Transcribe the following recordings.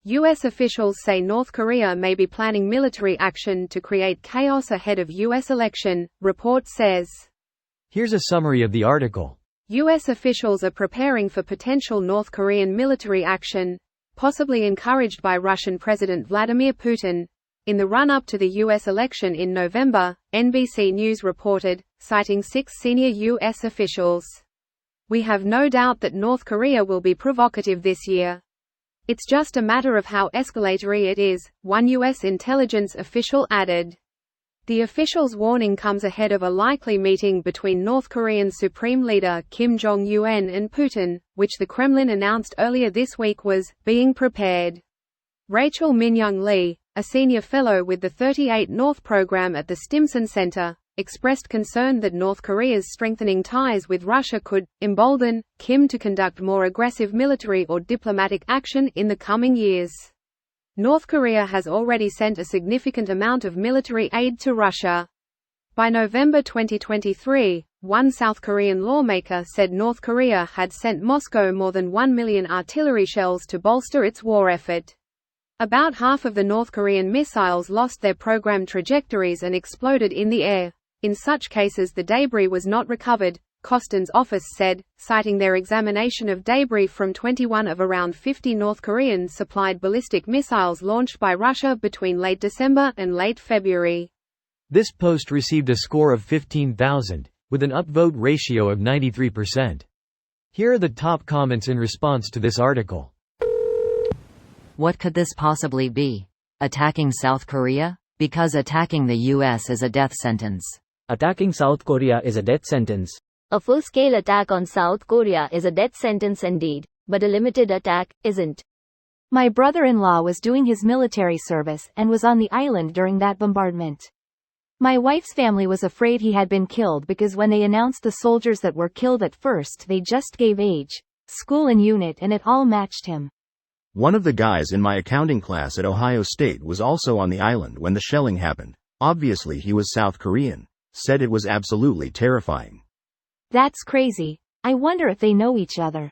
U.S. officials say North Korea may be planning military action to create chaos ahead of U.S. election, report says. Here's a summary of the article. U.S. officials are preparing for potential North Korean military action, possibly encouraged by Russian President Vladimir Putin, in the run-up to the U.S. election in November, NBC News reported, citing 6 senior U.S. officials. We have no doubt that North Korea will be provocative this year. It's just a matter of how escalatory it is, one U.S. intelligence official added. The official's warning comes ahead of a likely meeting between North Korean Supreme Leader Kim Jong-un and Putin, which the Kremlin announced earlier this week was being prepared. Rachel Minyoung Lee, a senior fellow with the 38 North program at the Stimson Center, expressed concern that North Korea's strengthening ties with Russia could embolden Kim to conduct more aggressive military or diplomatic action in the coming years. North Korea has already sent a significant amount of military aid to Russia. By November 2023, one South Korean lawmaker said North Korea had sent Moscow more than 1 million artillery shells to bolster its war effort. About half of the North Korean missiles lost their program trajectories and exploded in the air. In such cases the debris was not recovered, Costin's office said, citing their examination of debris from 21 of around 50 North Korean-supplied ballistic missiles launched by Russia between late December and late February. This post received a score of 15,000, with an upvote ratio of 93%. Here are the top comments in response to this article. What could this possibly be? Attacking South Korea? Because attacking the US is a death sentence. Attacking South Korea is a death sentence. A full-scale attack on South Korea is a death sentence indeed, but a limited attack isn't. My brother-in-law was doing his military service and was on the island during that bombardment. My wife's family was afraid he had been killed because when they announced the soldiers that were killed at first they just gave age, school and unit and it all matched him. One of the guys in my accounting class at Ohio State was also on the island when the shelling happened. Obviously he was South Korean. Said it was absolutely terrifying. That's crazy. I wonder if they know each other.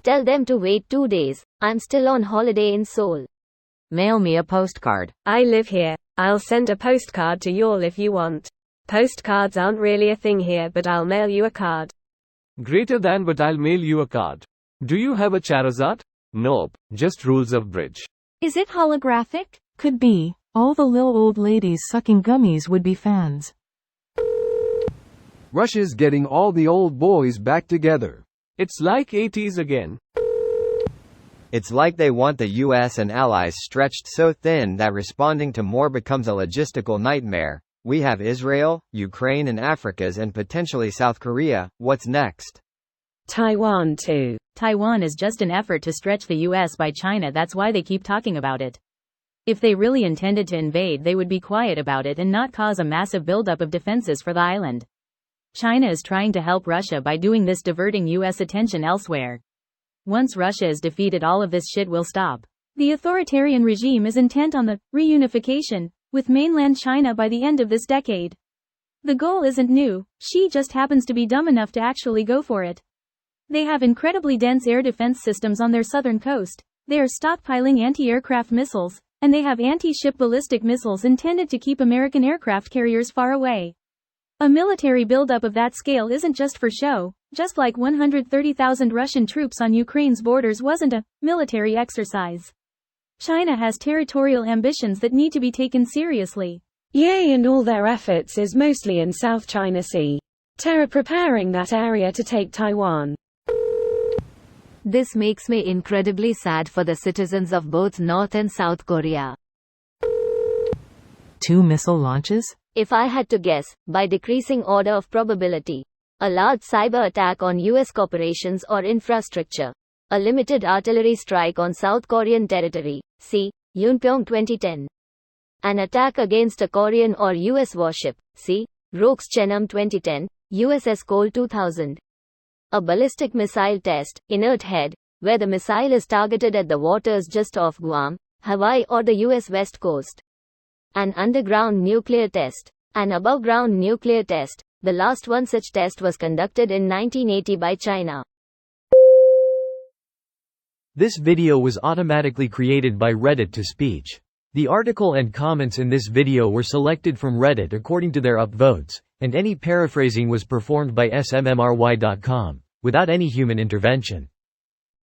Tell them to wait 2 days. I'm still on holiday in Seoul. Mail me a postcard. I live here. I'll send a postcard to y'all if you want. Postcards aren't really a thing here, but I'll mail you a card. Greater than, but I'll mail you a card. Do you have a Charizard? Nope, just rules of bridge. Is it holographic? Could be. All the lil old ladies sucking gummies would be fans. Russia's getting all the old boys back together. It's like 80s again. It's like they want the US and allies stretched so thin that responding to more becomes a logistical nightmare. We have Israel, Ukraine and Africa's and potentially South Korea. What's next? Taiwan too. Taiwan is just an effort to stretch the US by China, that's why they keep talking about it. If they really intended to invade they would be quiet about it and not cause a massive buildup of defenses for the island. China is trying to help Russia by doing this, diverting US attention elsewhere. Once Russia is defeated all of this shit will stop. The authoritarian regime is intent on the reunification with mainland China by the end of this decade. The goal isn't new, Xi just happens to be dumb enough to actually go for it. They have incredibly dense air defense systems on their southern coast, they are stockpiling anti-aircraft missiles, and they have anti-ship ballistic missiles intended to keep American aircraft carriers far away. A military buildup of that scale isn't just for show, just like 130,000 Russian troops on Ukraine's borders wasn't a military exercise. China has territorial ambitions that need to be taken seriously. Yay, and all their efforts is mostly in South China Sea. Terror preparing that area to take Taiwan. This makes me incredibly sad for the citizens of both North and South Korea. 2 missile launches? If I had to guess, by decreasing order of probability, a large cyber attack on US corporations or infrastructure, a limited artillery strike on South Korean territory, see, Yunpyong 2010. An attack against a Korean or US warship, see, Rox Chenam 2010, USS Cole 2000. A ballistic missile test, inert head, where the missile is targeted at the waters just off Guam, Hawaii or the US West Coast. An underground nuclear test. An above-ground nuclear test. The last one such test was conducted in 1980 by China. This video was automatically created by Reddit to speech. The article and comments in this video were selected from Reddit according to their upvotes, and any paraphrasing was performed by smmry.com, without any human intervention.